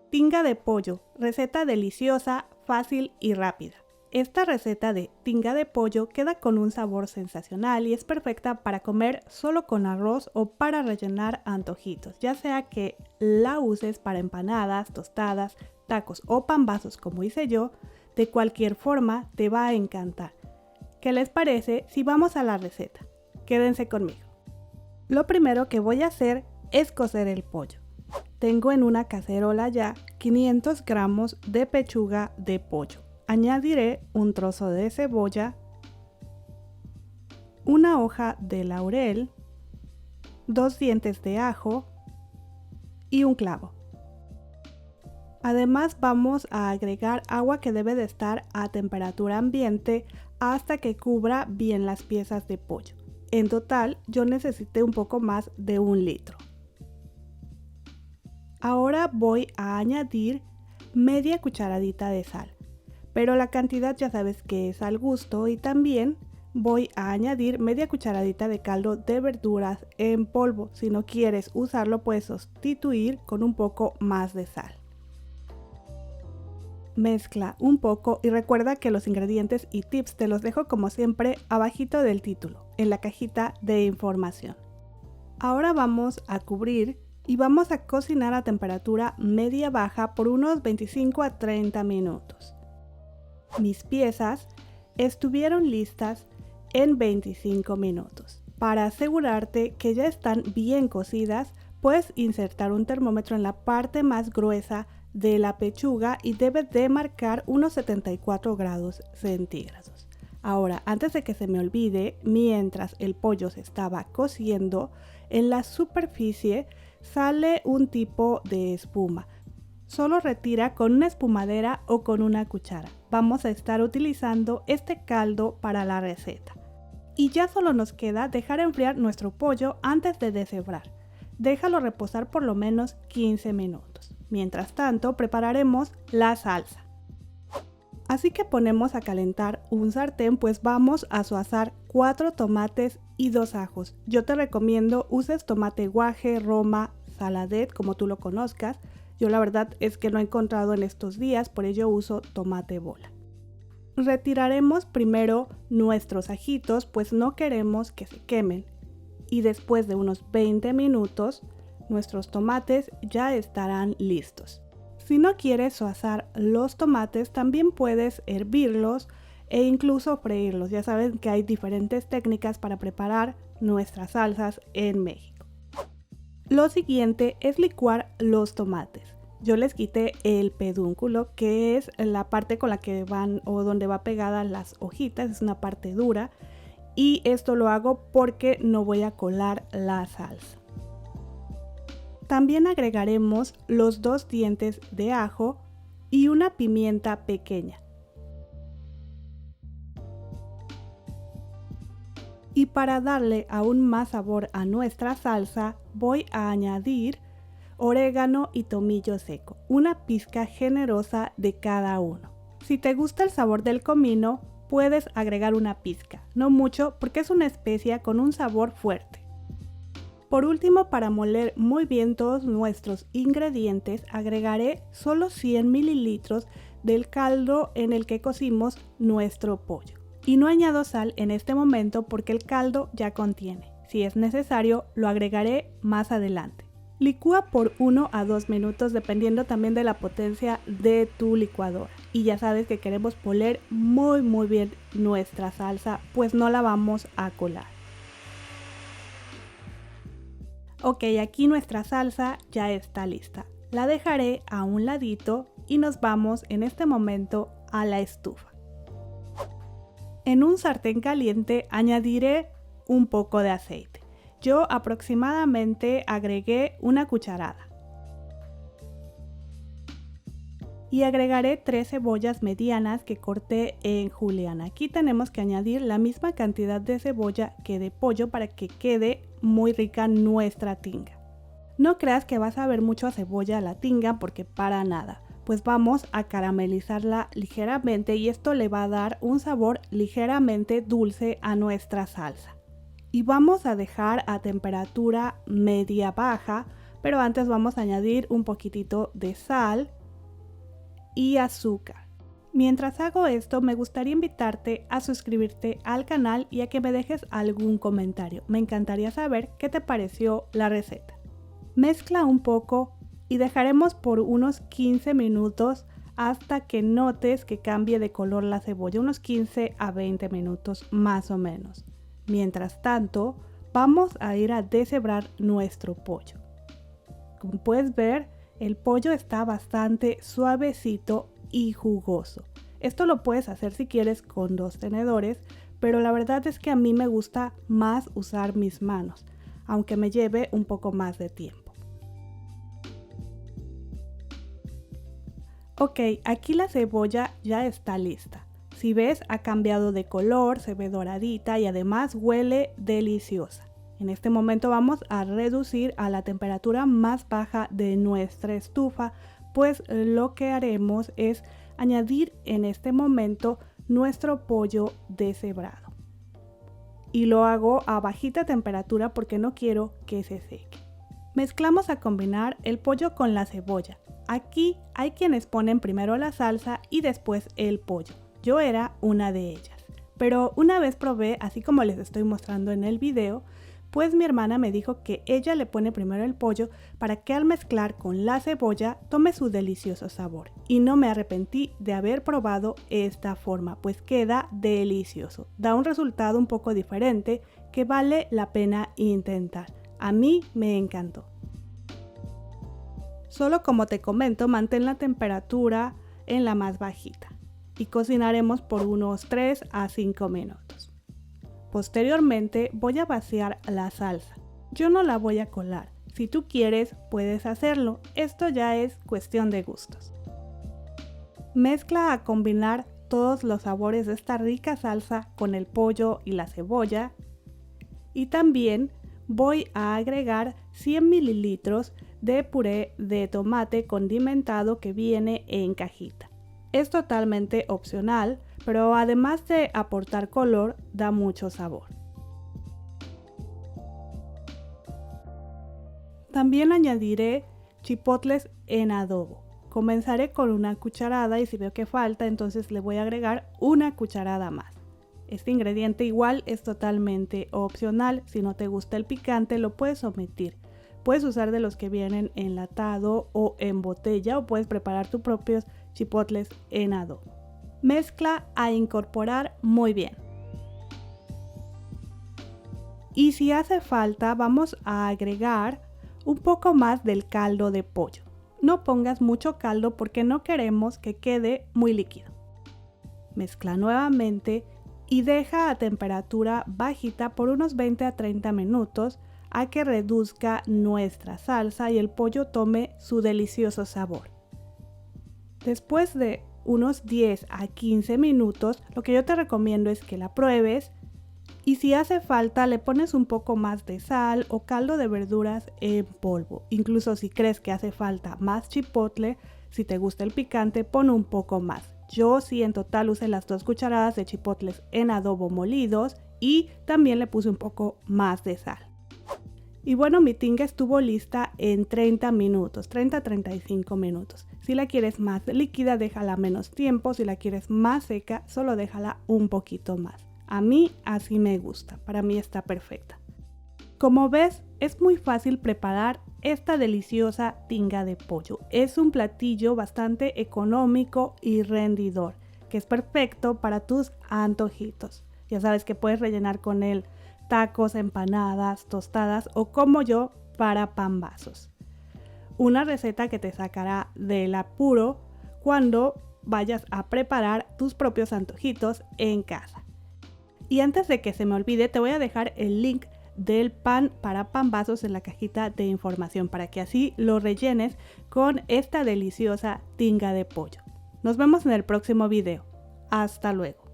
Tinga de pollo, receta deliciosa, fácil y rápida. Esta receta de tinga de pollo queda con un sabor sensacional y es perfecta para comer solo con arroz o para rellenar antojitos, ya sea que la uses para empanadas, tostadas, tacos o pambazos como hice yo, de cualquier forma te va a encantar. ¿Qué les parece si vamos a la receta? Quédense conmigo. Lo primero que voy a hacer es cocer el pollo. Tengo en una cacerola ya 500 gramos de pechuga de pollo. Añadiré un trozo de cebolla, una hoja de laurel, 2 dientes de ajo y un clavo. Además vamos a agregar agua que debe de estar a temperatura ambiente hasta que cubra bien las piezas de pollo. En total yo necesité un poco más de 1 litro. Ahora voy a añadir media cucharadita de sal, pero la cantidad ya sabes que es al gusto, y también voy a añadir media cucharadita de caldo de verduras en polvo. Si no quieres usarlo, puedes sustituir con un poco más de sal. Mezcla un poco y recuerda que los ingredientes y tips te los dejo como siempre abajito del título, en la cajita de información. Ahora vamos a cubrir y vamos a cocinar a temperatura media baja por unos 25 a 30 minutos. Mis piezas estuvieron listas en 25 minutos. Para asegurarte que ya están bien cocidas, puedes insertar un termómetro en la parte más gruesa de la pechuga y debe de marcar unos 74 grados centígrados. Ahora, antes de que se me olvide, mientras el pollo se estaba cociendo, en la superficie sale un tipo de espuma. Solo retira con una espumadera o con una cuchara. Vamos a estar utilizando este caldo para la receta. Y ya solo nos queda dejar enfriar nuestro pollo antes de deshebrar. Déjalo reposar por lo menos 15 minutos. Mientras tanto, prepararemos la salsa. Así que ponemos a calentar un sartén, pues vamos a asar 4 tomates y 2 ajos. Yo te recomiendo uses tomate guaje, roma, saladet, como tú lo conozcas. Yo la verdad es que no he encontrado en estos días, por ello uso tomate bola. Retiraremos primero nuestros ajitos, pues no queremos que se quemen. Y después de unos 20 minutos, nuestros tomates ya estarán listos. Si no quieres asar los tomates, también puedes hervirlos e incluso freírlos. Ya saben que hay diferentes técnicas para preparar nuestras salsas en México. Lo siguiente es licuar los tomates. Yo les quité el pedúnculo, que es la parte con la que van o donde va pegada las hojitas, es una parte dura, y esto lo hago porque no voy a colar la salsa. También agregaremos los 2 dientes de ajo y una pimienta pequeña. Y para darle aún más sabor a nuestra salsa, voy a añadir orégano y tomillo seco, una pizca generosa de cada uno. Si te gusta el sabor del comino, puedes agregar una pizca, no mucho porque es una especia con un sabor fuerte. Por último, para moler muy bien todos nuestros ingredientes, agregaré solo 100 mililitros del caldo en el que cocimos nuestro pollo. Y no añado sal en este momento porque el caldo ya contiene. Si es necesario, lo agregaré más adelante. Licúa por 1 a 2 minutos dependiendo también de la potencia de tu licuadora. Y ya sabes que queremos moler muy bien nuestra salsa, pues no la vamos a colar. Ok, aquí nuestra salsa ya está lista. La dejaré a un ladito y nos vamos en este momento a la estufa. En un sartén caliente añadiré un poco de aceite. Yo aproximadamente agregué una cucharada. Y agregaré 3 cebollas medianas que corté en juliana. Aquí tenemos que añadir la misma cantidad de cebolla que de pollo para que quede muy rica nuestra tinga. No creas que vas a ver mucho cebolla a la tinga porque para nada. Pues vamos a caramelizarla ligeramente y esto le va a dar un sabor ligeramente dulce a nuestra salsa. Y vamos a dejar a temperatura media baja pero antes vamos a añadir un poquitito de sal y azúcar. Mientras hago esto, me gustaría invitarte a suscribirte al canal y a que me dejes algún comentario. Me encantaría saber qué te pareció la receta. Mezcla un poco y dejaremos por unos 15 minutos hasta que notes que cambie de color la cebolla, unos 15 a 20 minutos más o menos. Mientras tanto, vamos a ir a deshebrar nuestro pollo. Como puedes ver, el pollo está bastante suavecito y jugoso. Esto lo puedes hacer si quieres con 2 tenedores, pero la verdad es que a mí me gusta más usar mis manos, aunque me lleve un poco más de tiempo. Ok, aquí la cebolla ya está lista. Si ves, ha cambiado de color, se ve doradita y además huele deliciosa. En este momento vamos a reducir a la temperatura más baja de nuestra estufa, pues lo que haremos es añadir en este momento nuestro pollo deshebrado. Y lo hago a bajita temperatura porque no quiero que se seque. Mezclamos a combinar el pollo con la cebolla. Aquí hay quienes ponen primero la salsa y después el pollo. Yo era una de ellas. Pero una vez probé, así como les estoy mostrando en el video, pues mi hermana me dijo que ella le pone primero el pollo para que al mezclar con la cebolla tome su delicioso sabor. Y no me arrepentí de haber probado esta forma, pues queda delicioso. Da un resultado un poco diferente que vale la pena intentar. A mí me encantó. Solo como te comento, mantén la temperatura en la más bajita y cocinaremos por unos 3 a 5 minutos. Posteriormente voy a vaciar la salsa. Yo no la voy a colar. Si tú quieres, puedes hacerlo. Esto ya es cuestión de gustos. Mezcla a combinar todos los sabores de esta rica salsa con el pollo y la cebolla. Y también voy a agregar 100 mililitros de puré de tomate condimentado que viene en cajita. Es totalmente opcional, pero además de aportar color, da mucho sabor. También añadiré chipotles en adobo. Comenzaré con una cucharada y si veo que falta, entonces le voy a agregar una cucharada más. Este ingrediente igual es totalmente opcional. Si no te gusta el picante, lo puedes omitir. Puedes usar de los que vienen enlatado o en botella o puedes preparar tus propios chipotles en adobo. Mezcla a incorporar muy bien. Y si hace falta, vamos a agregar un poco más del caldo de pollo. No pongas mucho caldo porque no queremos que quede muy líquido. Mezcla nuevamente y deja a temperatura bajita por unos 20 a 30 minutos a que reduzca nuestra salsa y el pollo tome su delicioso sabor. Después de unos 10 a 15 minutos, lo que yo te recomiendo es que la pruebes y si hace falta le pones un poco más de sal o caldo de verduras en polvo. Incluso si crees que hace falta más chipotle, si te gusta el picante, pon un poco más. Yo sí en total usé las 2 cucharadas de chipotles en adobo molidos y también le puse un poco más de sal. Y bueno, mi tinga estuvo lista en 30 minutos, 30 a 35 minutos. Si la quieres más líquida, déjala menos tiempo. Si la quieres más seca, solo déjala un poquito más. A mí así me gusta, para mí está perfecta. Como ves, es muy fácil preparar esta deliciosa tinga de pollo. Es un platillo bastante económico y rendidor, que es perfecto para tus antojitos. Ya sabes que puedes rellenar con él tacos, empanadas, tostadas o como yo para pambazos. Una receta que te sacará del apuro cuando vayas a preparar tus propios antojitos en casa. Y antes de que se me olvide, te voy a dejar el link del pan para pambazos en la cajita de información para que así lo rellenes con esta deliciosa tinga de pollo. Nos vemos en el próximo video. Hasta luego.